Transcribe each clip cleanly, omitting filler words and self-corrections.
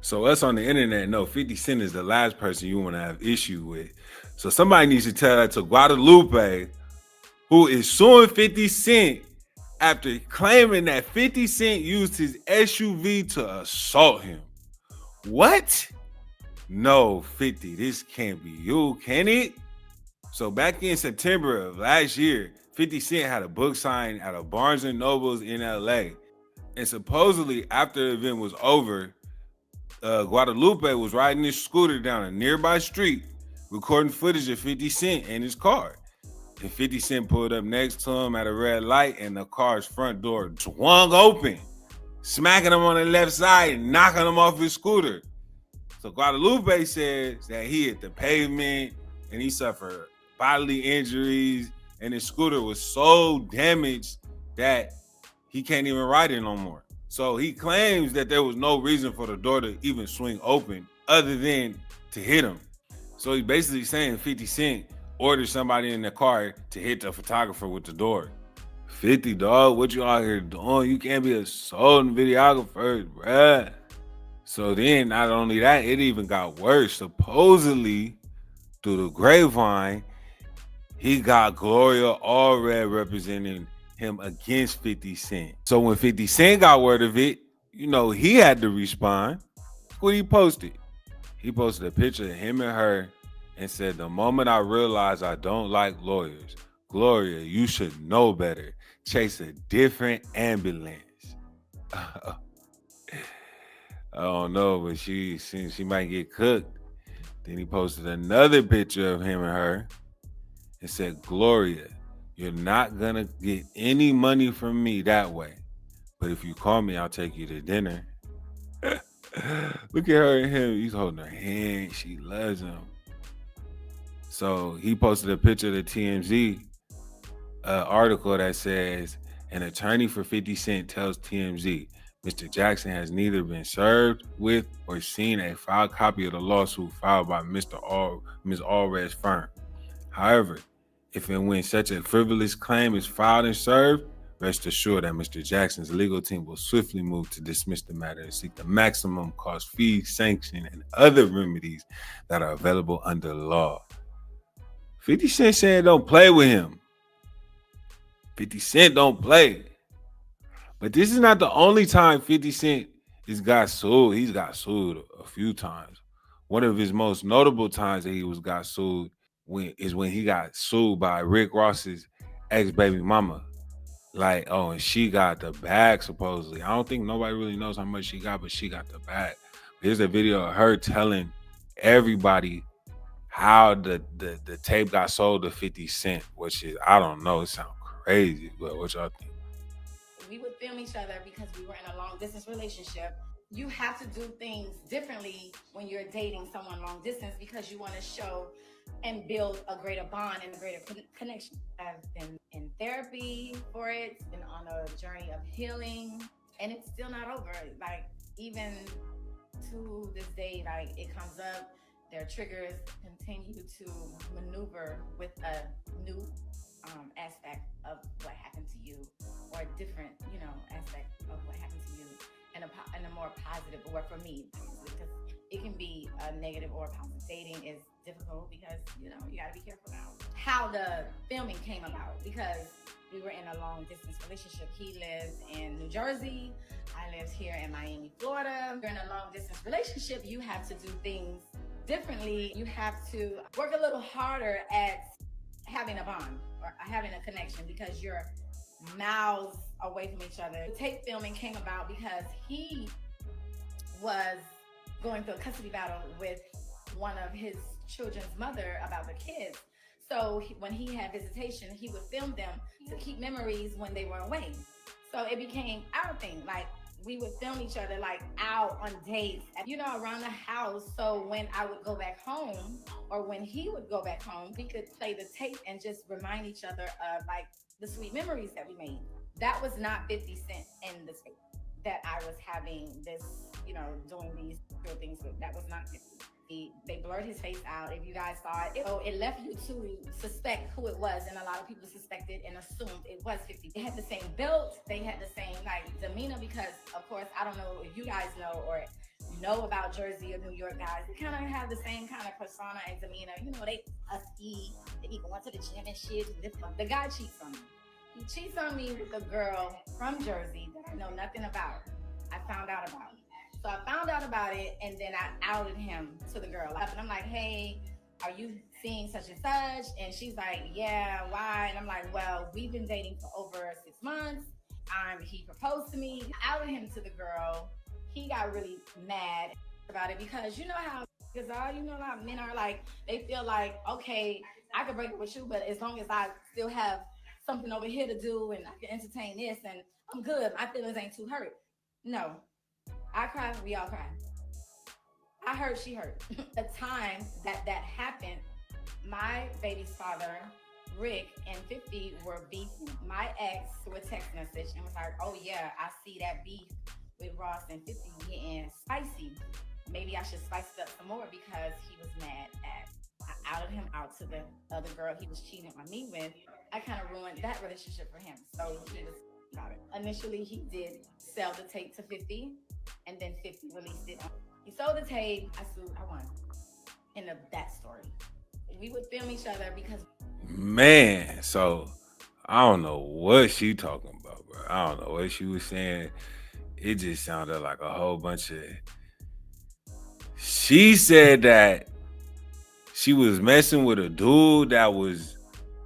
So us on the internet know 50 Cent is the last person you want to have issue with. So somebody needs to tell that to Guadalupe, who is suing 50 Cent after claiming that 50 Cent used his SUV to assault him. What? No, 50, this can't be you, can it? So back in September of last year, 50 Cent had a book signing at a Barnes and Nobles in LA. And supposedly after the event was over, Guadalupe was riding his scooter down a nearby street, recording footage of 50 Cent in his car. And 50 Cent pulled up next to him at a red light, and the car's front door swung open, smacking him on the left side and knocking him off his scooter. So Guadalupe says that he hit the pavement and he suffered bodily injuries, and his scooter was so damaged that he can't even ride it no more. So he claims that there was no reason for the door to even swing open other than to hit him. So he's basically saying 50 Cent ordered somebody in the car to hit the photographer with the door. 50, dog, what you out here doing? You can't be assaulting videographers, bruh. So then, not only that, it even got worse. Supposedly, through the grapevine, he got Gloria AllRed representing him against 50 Cent. So when 50 Cent got word of it, he had to respond. What he posted? He posted a picture of him and her and said, "The moment I realized I don't like lawyers, Gloria, you should know better. Chase a different ambulance." I don't know, but she might get cooked. Then he posted another picture of him and her and said, "Gloria, you're not gonna get any money from me that way. But if you call me, I'll take you to dinner." Look at her and him. He's holding her hand. She loves him. So he posted a picture of the TMZ article that says, an attorney for 50 Cent tells TMZ, Mr. Jackson has neither been served with or seen a filed copy of the lawsuit filed by Ms. AllRed's firm. However, if and when such a frivolous claim is filed and served, rest assured that Mr. Jackson's legal team will swiftly move to dismiss the matter and seek the maximum cost, fee, sanction, and other remedies that are available under law. 50 Cent said don't play with him. 50 Cent don't play. But this is not the only time 50 Cent has got sued. He's got sued a few times. One of his most notable times that he got sued is when he got sued by Rick Ross's ex-baby mama. And she got the bag, supposedly. I don't think nobody really knows how much she got, but she got the bag. Here's a video of her telling everybody how the tape got sold to 50 Cent, which is, I don't know, it sounds crazy, but what y'all think? We would film each other because we were in a long distance relationship. You have to do things differently when you're dating someone long distance because you want to show and build a greater bond and a greater connection. I've been in therapy for it, been on a journey of healing, and it's still not over. Even to this day, it comes up, their triggers continue to maneuver with a new aspect of what happened to you, or a different, aspect of what happened to you, in a more positive, or for me, because it can be a negative or positive. Dating is difficult because you got to be careful now. How the filming came about, because we were in a long distance relationship. He lives in New Jersey, I lived here in Miami, Florida. You're in a long distance relationship, you have to do things differently. You have to work a little harder at having a bond or having a connection because you're miles away from each other. The tape filming came about because he was going through a custody battle with one of his children's mother about the kids. So when he had visitation, he would film them to keep memories when they were away. So it became our thing. We would film each other out on dates, around the house. So when I would go back home, or when he would go back home, we could play the tape and just remind each other of the sweet memories that we made. That was not 50 Cent in the tape that I was having this, doing these real things with. That was not 50. They blurred his face out. If you guys saw it, it left you to suspect who it was, and a lot of people suspected and assumed it was 50. They had the same build, they had the same demeanor, because of course, I don't know if you guys know, or know about Jersey or New York guys, they kind of have the same kind of persona and demeanor. You know, they husky, they be going to the gym and shit. The guy cheats on me. He cheats on me with a girl from Jersey that I know nothing about. I found out about it. So I found out about it, and then I outed him to the girl. And I'm like, hey, are you seeing such and such? And she's like, yeah, why? And I'm like, well, we've been dating for over 6 months. He proposed to me. I outed him to the girl. He got really mad about it because you know how men are like, they feel like, okay, I could break up with you, but as long as I still have something over here to do and I can entertain this and I'm good, my feelings ain't too hurt. No, I cry, we all cry. I hurt, she hurt. The time that happened, my baby's father, Rick, and 50 were beefing. My ex through a text message and was like, oh yeah, I see that beef with Ross and 50 getting spicy. Maybe I should spice it up some more because he was mad at I outed him out to the other girl he was cheating on me with. I kind of ruined that relationship for him. So he was about it. Initially, he did sell the tape to 50, and then 50 released it. He sold the tape. I sued. I won. End of that story. We would film each other because. Man, so I don't know what she talking about, bro. I don't know what she was saying. It just sounded like a whole bunch of. She said that she was messing with a dude that was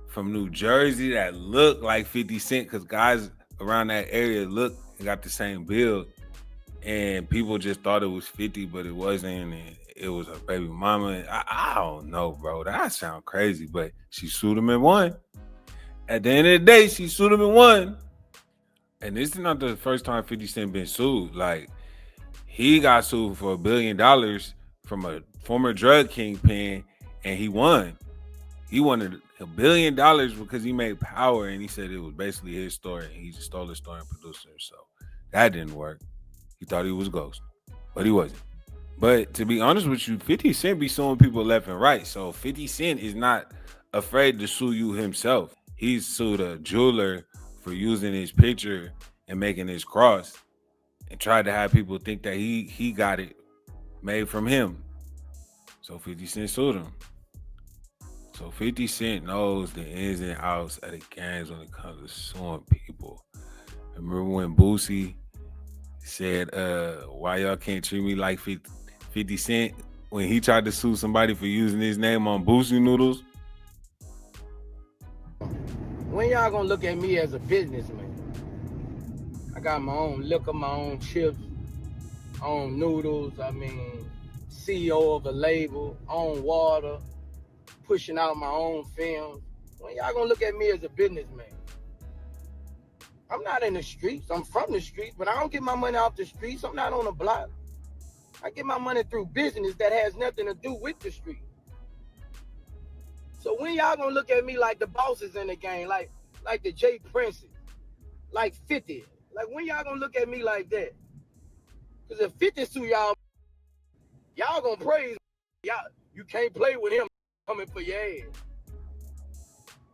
from New Jersey that looked like 50 Cent because guys around that area look and got the same build. And people just thought it was 50, but it wasn't. And it was her baby mama. I don't know, bro. That sounds crazy, but she sued him and won. At the end of the day, she sued him and won. And this is not the first time 50 Cent been sued. Like, he got sued for $1 billion from a former drug kingpin, and he won. He wanted $1 billion because he made Power, and he said it was basically his story, and he just stole the story and produced it himself. That didn't work. He thought he was a ghost, but he wasn't. But to be honest with you, 50 Cent be suing people left and right. So 50 Cent is not afraid to sue you himself. He sued a jeweler for using his picture and making his cross and tried to have people think that he got it made from him. So 50 Cent sued him. So 50 Cent knows the ins and outs of the games when it comes to suing people. Remember when Boosie said, why y'all can't treat me like 50 Cent when he tried to sue somebody for using his name on Boosie noodles? When y'all gonna look at me as a businessman? I got my own liquor, my own chips, own noodles. CEO of a label, own water, pushing out my own film. When y'all gonna look at me as a businessman? I'm not in the streets. I'm from the streets, but I don't get my money off the streets. I'm not on the block. I get my money through business that has nothing to do with the street. So when y'all gonna look at me like the bosses in the game, like the Jay Princes, like 50? Like when y'all gonna look at me like that? Because if 50 sue y'all gonna praise y'all. You can't play with him coming for your ass.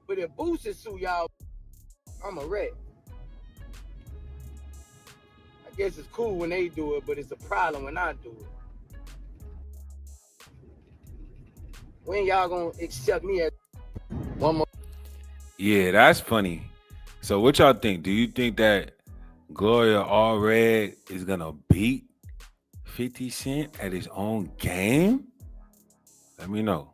But if Boosie sue y'all, I'm a wreck. I guess it's cool when they do it, but it's a problem when I do it. When y'all gonna accept me as one more? Yeah, that's funny. So what y'all think? Do you think that Gloria AllRed is gonna beat 50 Cent at his own game? Let me know.